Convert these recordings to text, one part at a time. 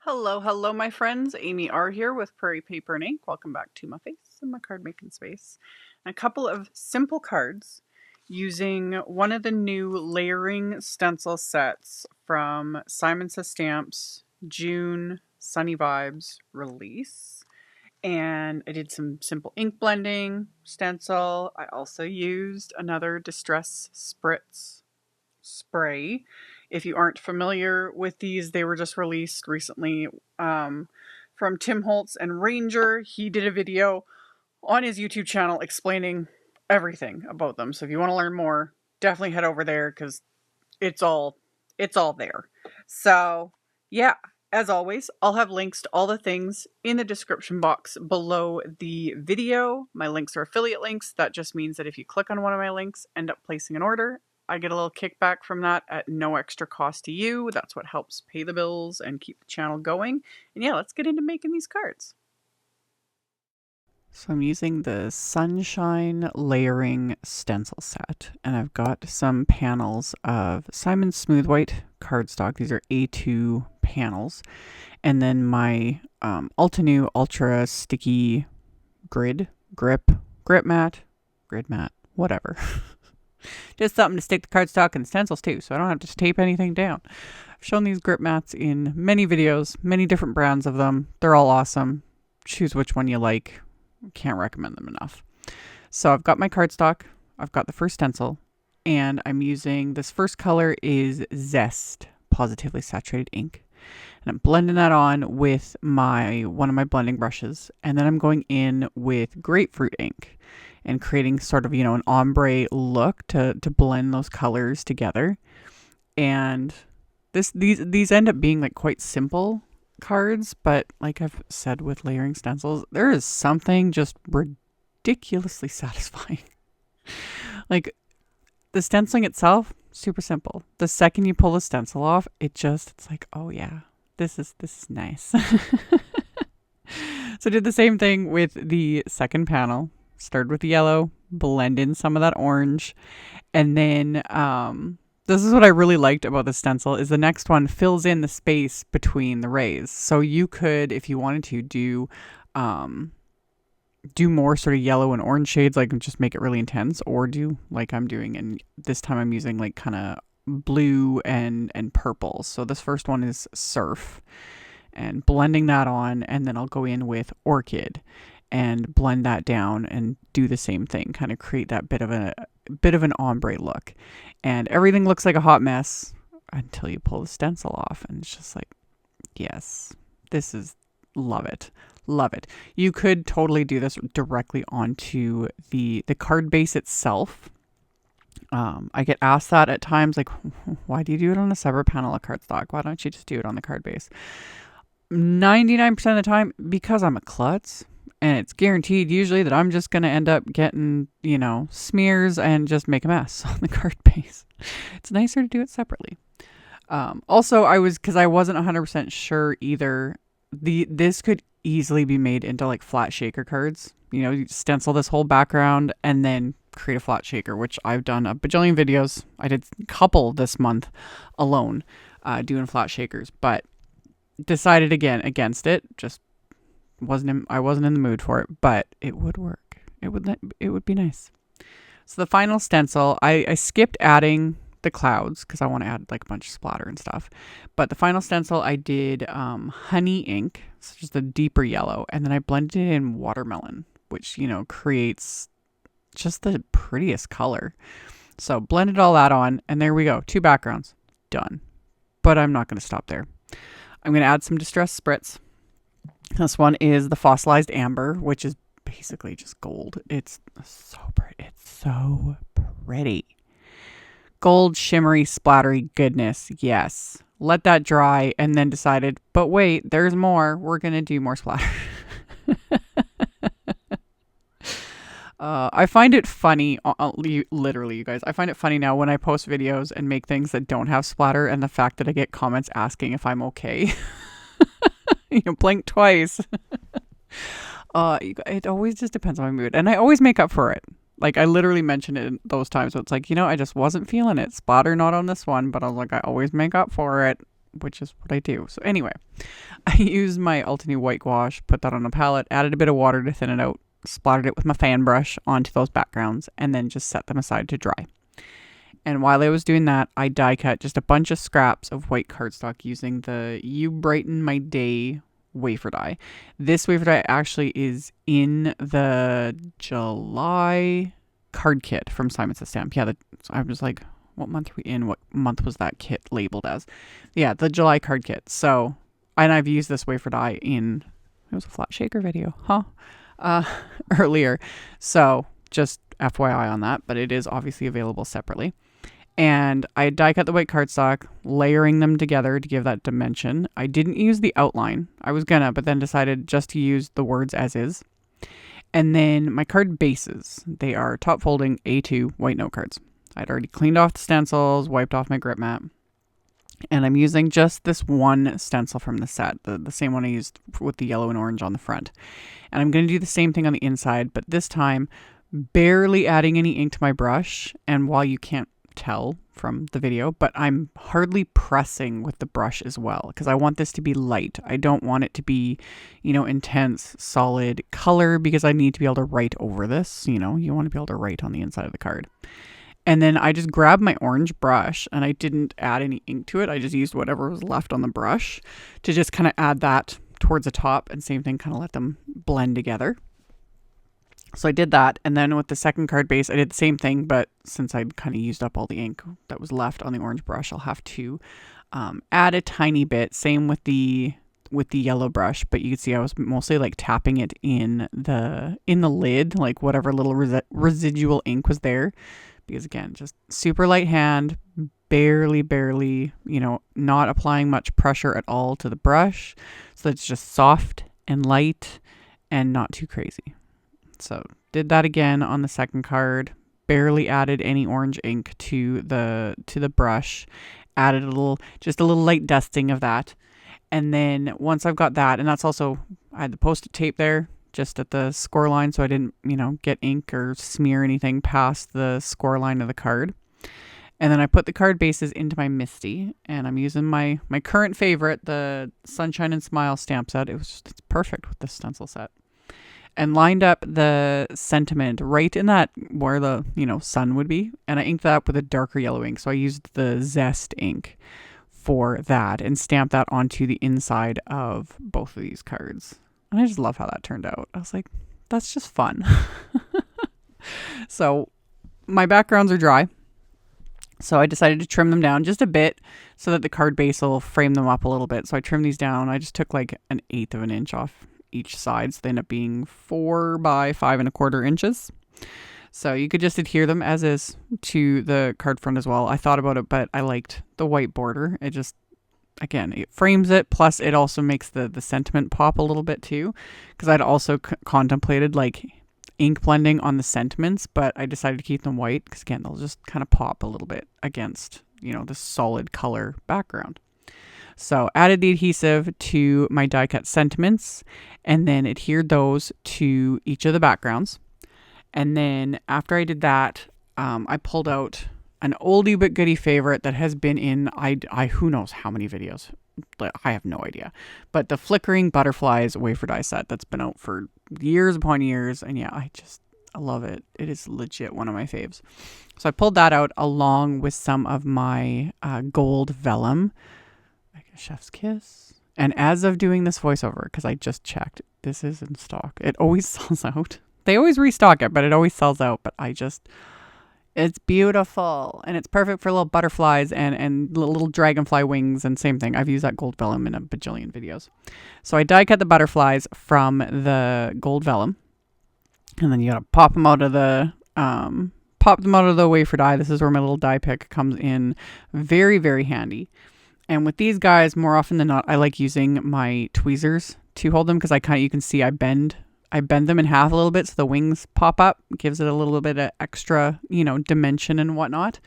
Hello, hello, my friends. AmyR here with Prairie Paper and Ink. Welcome back to my face and my card making space. And a couple of simple cards using one of the new layering stencil sets from Simon Says Stamps June Sunny Vibes release. And I did some simple ink blending stencil. I also used another Distress Spritz spray. If you aren't familiar with these, they were just released recently from Tim Holtz and Ranger. He did a video on his YouTube channel explaining everything about them. So if you want to learn more, definitely head over there because it's all there. So yeah, as always, I'll have links to all the things in the description box below the video. My links are affiliate links. That just means that if you click on one of my links, end up placing an order, I get a little kickback from that at no extra cost to you. That's what helps pay the bills and keep the channel going. And yeah, let's get into making these cards. So I'm using the Sunshine layering stencil set, and I've got some panels of Simon Smooth White cardstock. These are A2 panels, and then my Altenew Ultra Sticky Grip Mat, whatever. Just something to stick the cardstock and the stencils too, so I don't have to tape anything down. I've shown these grip mats in many videos, many different brands of them. They're all awesome. Choose which one you like. Can't recommend them enough. So I've got my cardstock, I've got the first stencil, and I'm using, this first color is Zest Positively Saturated Ink. And I'm blending that on with one of my blending brushes, and then I'm going in with grapefruit ink and creating sort of, an ombre look to blend those colors together. And these end up being like quite simple cards, but like I've said with layering stencils, there is something just ridiculously satisfying. Like the stenciling itself, super simple. The second you pull the stencil off, it's like, oh yeah, this is nice. So I did the same thing with the second panel. Started with the yellow, blend in some of that orange, and then this is what I really liked about the stencil is the next one fills in the space between the rays. So you could, if you wanted to, do more sort of yellow and orange shades, like just make it really intense, or do like I'm doing, and this time I'm using like kind of blue and purple. So this first one is Surf, and blending that on, and then I'll go in with Orchid and blend that down and do the same thing, kind of create that bit of an ombre look. And everything looks like a hot mess until you pull the stencil off, and it's just like, yes, love it. Love it. You could totally do this directly onto the card base itself. I get asked that at times, like, why do you do it on a separate panel of cardstock? Why don't you just do it on the card base? 99% of the time, because I'm a klutz. And it's guaranteed usually that I'm just going to end up getting, smears and just make a mess on the card base. It's nicer to do it separately. Also, because I wasn't 100% sure either, this could easily be made into like flat shaker cards. You stencil this whole background and then create a flat shaker, which I've done a bajillion videos. I did a couple this month alone doing flat shakers, but decided again against it. Just I wasn't in the mood for it, but it would work. It would be nice. So the final stencil, I skipped adding the clouds because I want to add like a bunch of splatter and stuff. But the final stencil, I did honey ink, so just a deeper yellow, and then I blended it in watermelon, which creates just the prettiest color. So blended all that on, and there we go, 2 backgrounds done. But I'm not going to stop there. I'm going to add some Distress Spritz. This one is the Fossilized Amber, which is basically just gold. It's so pretty. It's so pretty. Gold, shimmery, splattery goodness. Yes. Let that dry and then decided, but wait, there's more. We're going to do more splatter. I find it funny, literally, you guys. I find it funny now when I post videos and make things that don't have splatter, and the fact that I get comments asking if I'm okay. Blink twice. It always just depends on my mood, and I always make up for it. Like I literally mentioned it in those times. So it's like, I just wasn't feeling it. Splatter not on this one, but I was like, I always make up for it. which is what I do. So anyway, I used my Altenew white gouache, put that on a palette, added a bit of water to thin it out, splattered it with my fan brush onto those backgrounds, and then just set them aside to dry. And while I was doing that, I die cut just a bunch of scraps of white cardstock using the You Brighten My Day wafer die. This wafer die actually is in the July card kit from Simon Says Stamp. Yeah, I was like, what month are we in? What month was that kit labeled as? Yeah, the July card kit. So, and I've used this wafer die in, it was a flat shaker video, earlier. So, just FYI on that, but it is obviously available separately. And I die cut the white cardstock, layering them together to give that dimension. I didn't use the outline. I was gonna, but then decided just to use the words as is. And then my card bases, they are top folding A2 white note cards. I'd already cleaned off the stencils, wiped off my grip mat. And I'm using just this one stencil from the set, the same one I used with the yellow and orange on the front. And I'm going to do the same thing on the inside, but this time barely adding any ink to my brush. And while you can't tell from the video, but I'm hardly pressing with the brush as well, because I want this to be light. I don't want it to be, intense, solid color, because I need to be able to write over this. You want to be able to write on the inside of the card. And then I just grabbed my orange brush and I didn't add any ink to it. I just used whatever was left on the brush to just kind of add that towards the top, and same thing, kind of let them blend together. So I did that, and then with the second card base, I did the same thing, but since I'd kind of used up all the ink that was left on the orange brush, I'll have to add a tiny bit. Same with the yellow brush, but you can see I was mostly like tapping it in the lid, like whatever little residual ink was there, because again, just super light hand, barely, not applying much pressure at all to the brush, so it's just soft and light and not too crazy. So did that again on the second card, barely added any orange ink to the brush, added a little light dusting of that. And then once I've got that, and that's also, I had the Post-it tape there just at the score line, so I didn't, get ink or smear anything past the score line of the card. And then I put the card bases into my MISTI, and I'm using my current favorite, the Sunshine and Smile stamp set. It's perfect with this stencil set. And lined up the sentiment right in that where the, sun would be. And I inked that up with a darker yellow ink. So I used the Zest ink for that and stamped that onto the inside of both of these cards. And I just love how that turned out. I was like, that's just fun. So my backgrounds are dry. So I decided to trim them down just a bit so that the card base will frame them up a little bit. So I trimmed these down. I just took like 1/8 of an inch off each side, so they end up being 4 by 5¼ inches. So you could just adhere them as is to the card front as well. I thought about it, but I liked the white border. It just, again, it frames it, plus it also makes the sentiment pop a little bit too, because I'd also contemplated like ink blending on the sentiments, but I decided to keep them white because again, they'll just kind of pop a little bit against, the solid color background. So added the adhesive to my die cut sentiments and then adhered those to each of the backgrounds. And then after I did that, I pulled out an oldie but goodie favorite that has been in I who knows how many videos. I have no idea. But the Flickering Butterflies wafer die set that's been out for years upon years. And yeah, I love it. It is legit one of my faves. So I pulled that out along with some of my gold vellum. Like a chef's kiss. And as of doing this voiceover, because I just checked, this is in stock. It always sells out. They always restock it, but it always sells out. But it's beautiful. And it's perfect for little butterflies and little dragonfly wings. And same thing. I've used that gold vellum in a bajillion videos. So I die cut the butterflies from the gold vellum. And then you gotta pop them out of the wafer die. This is where my little die pick comes in very, very handy. And with these guys, more often than not, I like using my tweezers to hold them because you can see I bend them in half a little bit so the wings pop up. It gives it a little bit of extra, dimension and whatnot.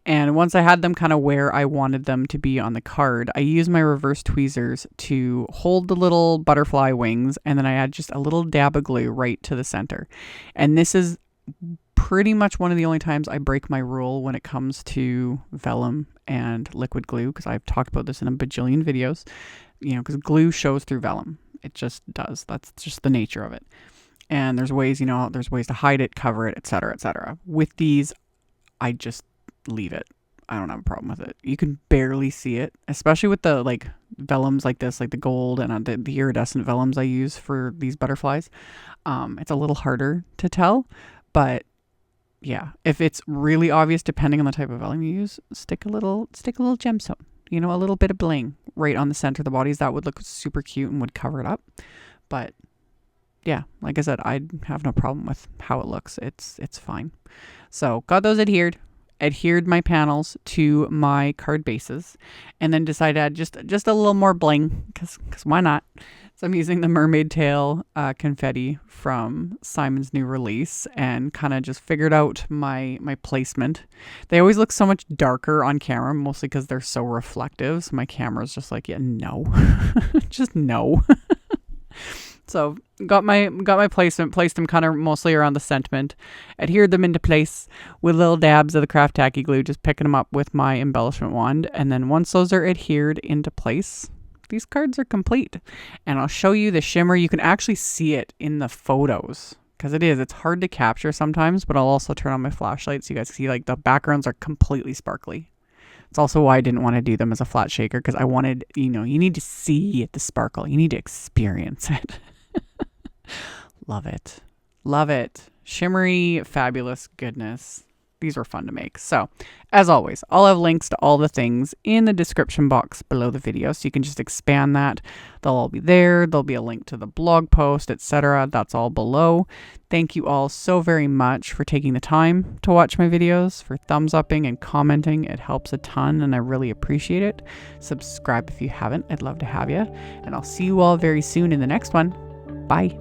And once I had them kind of where I wanted them to be on the card, I use my reverse tweezers to hold the little butterfly wings, and then I add just a little dab of glue right to the center. And this is pretty much one of the only times I break my rule when it comes to vellum and liquid glue, because I've talked about this in a bajillion videos, because glue shows through vellum. It just does. That's just the nature of it. And there's ways, there's ways to hide it, cover it, etc., etc. With these, I just leave it. I don't have a problem with it. You can barely see it, especially with the like vellums like this, like the gold and the iridescent vellums I use for these butterflies. It's a little harder to tell, but yeah, if it's really obvious, depending on the type of vellum you use, stick a little gemstone, a little bit of bling right on the center of the bodies. That would look super cute and would cover it up. But yeah, like I said, I have no problem with how it looks. It's fine. So got those adhered my panels to my card bases, and then decided to add just a little more bling, because why not? So I'm using the mermaid tail confetti from Simon's new release, and kind of just figured out my placement. They always look so much darker on camera, mostly because they're so reflective. So my camera's just like, yeah, no, just no. So got my placement, placed them kind of mostly around the sentiment, adhered them into place with little dabs of the craft tacky glue, just picking them up with my embellishment wand. And then once those are adhered into place, these cards are complete. And I'll show you the shimmer. You can actually see it in the photos, because it's hard to capture sometimes, but I'll also turn on my flashlight so you guys see like the backgrounds are completely sparkly. It's also why I didn't want to do them as a flat shaker, because I wanted, you need to see the sparkle. You need to experience it. Love it. Love it. Shimmery, fabulous goodness. These were fun to make. So, as always, I'll have links to all the things in the description box below the video, so you can just expand that. They'll all be there. There'll be a link to the blog post, etc. That's all below. Thank you all so very much for taking the time to watch my videos, for thumbs upping and commenting. It helps a ton, and I really appreciate it. Subscribe if you haven't. I'd love to have you. And I'll see you all very soon in the next one. Bye.